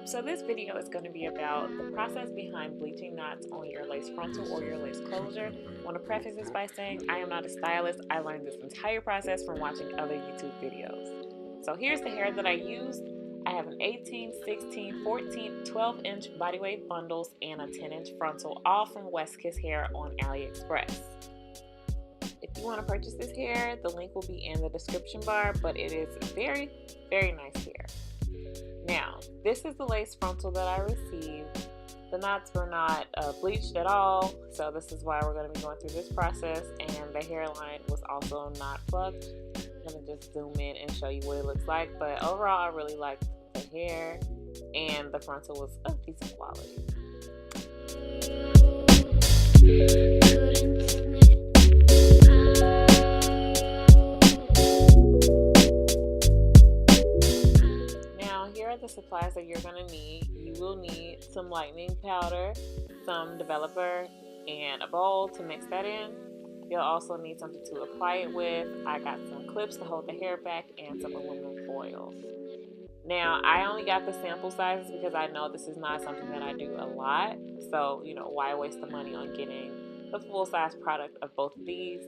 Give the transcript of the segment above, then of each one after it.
So this video is going to be about the process behind bleaching knots on your lace frontal or your lace closure. I want to preface this by saying I am not a stylist. I learned this entire process from watching other YouTube videos. So here's the hair that I used. I have an 18, 16, 14, 12-inch bodyweight bundles and a 10-inch frontal, all from West Kiss Hair on AliExpress. If you want to purchase this hair, the link will be in the description bar, but it is very, very nice hair. Now, this is the lace frontal that I received. The knots were not bleached at all, so this is why we're going to be going through this process, and the hairline was also not plucked. I'm going to just zoom in and show you what it looks like, but overall I really liked the hair, and the frontal was of decent quality. The supplies that you're going to need. You will need some lightening powder, some developer, and a bowl to mix that in. You'll also need something to apply it with. I got some clips to hold the hair back and some aluminum foils. Now, I only got the sample sizes because I know this is not something that I do a lot, so why waste the money on getting the full-size product of both of these?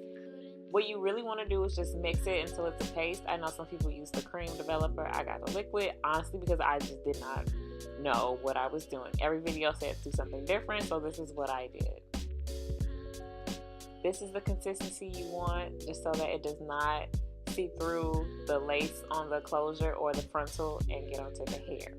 What you really want to do is just mix it until it's a paste. I know some people use the cream developer. I got the liquid, honestly, because I just did not know what I was doing. Every video said do something different, so this is what I did. This is the consistency you want, just so that it does not see through the lace on the closure or the frontal and get onto the hair.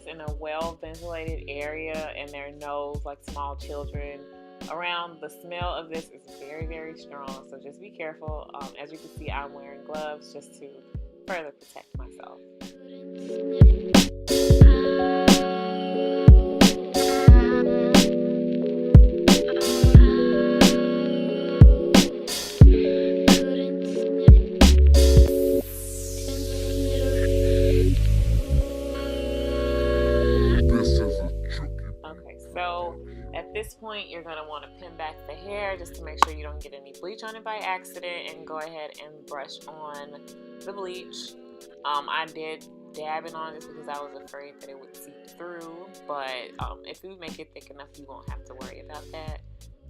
In a well ventilated area and there are no small children around. The smell of this is very, very strong, so just be careful. As you can see, I'm wearing gloves just to further protect myself. So at this point, you're going to want to pin back the hair just to make sure you don't get any bleach on it by accident, and go ahead and brush on the bleach. I did dab it on just because I was afraid that it would seep through, but if you make it thick enough, you won't have to worry about that.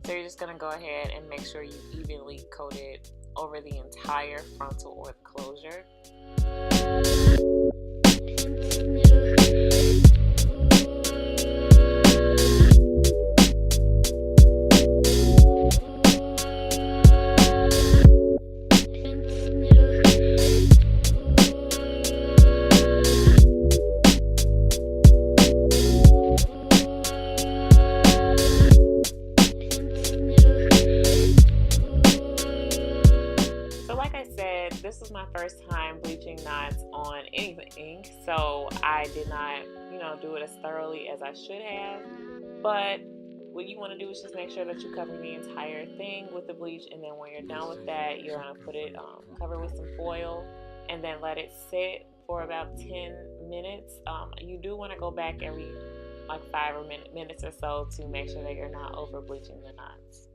So you're just going to go ahead and make sure you evenly coat it over the entire frontal or the closure. This was my first time bleaching knots on anything, so I did not, do it as thoroughly as I should have. But what you want to do is just make sure that you cover the entire thing with the bleach, and then when you're done with that, you're going to put it, cover with some foil, and then let it sit for about 10 minutes. You do want to go back every 5 minutes or so to make sure that you're not over bleaching the knots.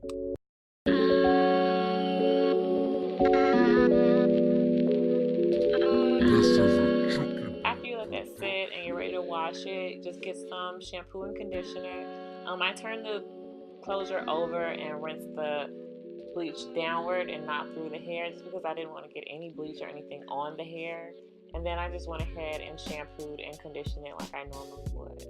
After you let that sit and you're ready to wash it, just get some shampoo and conditioner. I turned the closure over and rinsed the bleach downward and not through the hair, just because I didn't want to get any bleach or anything on the hair. And then I just went ahead and shampooed and conditioned it like I normally would.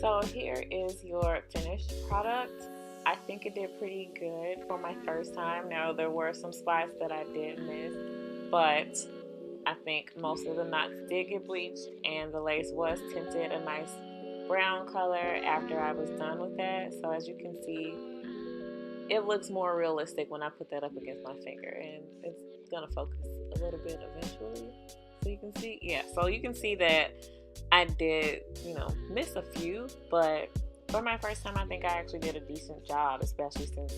So here is your finished product. I think it did pretty good for my first time. Now, there were some spots that I did miss, but I think most of the knots did get bleached, and the lace was tinted a nice brown color after I was done with that. So as you can see, it looks more realistic when I put that up against my finger, and it's gonna focus a little bit eventually. So you can see, yeah, so you can see that I did, miss a few, but for my first time, I think I actually did a decent job, especially since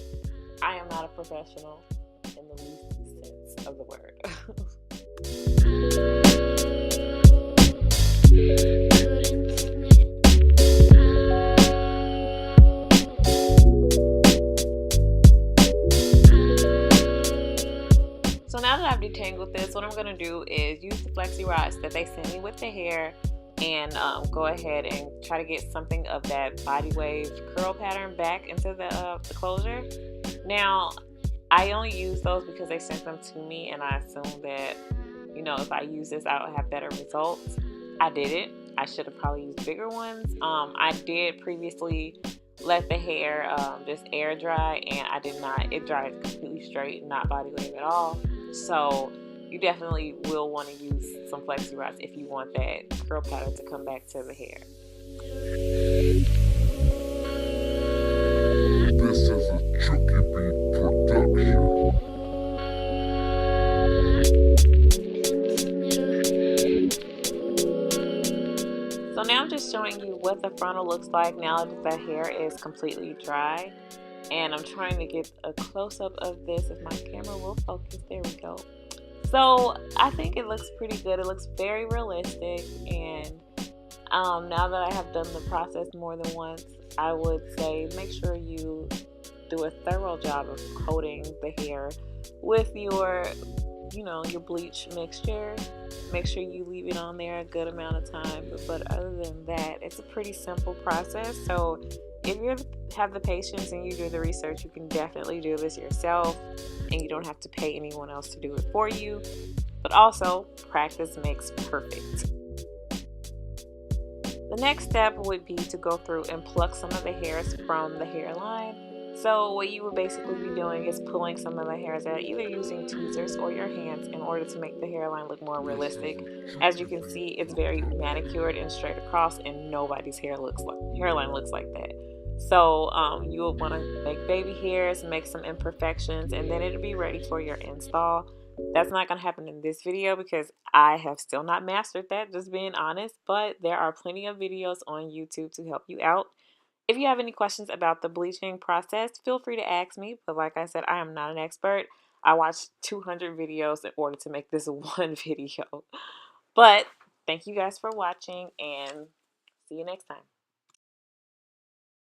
I am not a professional in the least sense of the word. So now that I've detangled this, what I'm going to do is use the flexi rods that they sent me with the hair and go ahead and try to get something of that body wave curl pattern back into the closure. Now, I only use those because they sent them to me, and I assume that, if I use this, I would have better results. I didn't. I should have probably used bigger ones. I did previously let the hair just air dry, and I did not. It dried completely straight, not body wave at all. So you definitely will want to use some flexi rods if you want that curl pattern to come back to the hair. This is a Chucky Beat production. So now I'm just showing you what the frontal looks like now that the hair is completely dry. And I'm trying to get a close-up of this if my camera will focus. There we go. So I think it looks pretty good. It looks very realistic, and now that I have done the process more than once, I would say make sure you do a thorough job of coating the hair with your bleach mixture. Make sure you leave it on there a good amount of time, but other than that, it's a pretty simple process. So if you have the patience and you do the research, you can definitely do this yourself, and you don't have to pay anyone else to do it for you. But also, practice makes perfect. The next step would be to go through and pluck some of the hairs from the hairline. So what you would basically be doing is pulling some of the hairs out, either using tweezers or your hands, in order to make the hairline look more realistic. As you can see, it's very manicured and straight across, and nobody's hairline looks like that. So you will want to make baby hairs, make some imperfections, and then it'll be ready for your install. That's not going to happen in this video because I have still not mastered that, just being honest, but there are plenty of videos on YouTube to help you out. If you have any questions about the bleaching process, feel free to ask me, but like I said, I am not an expert. I watched 200 videos in order to make this one video. But thank you guys for watching, and see you next time.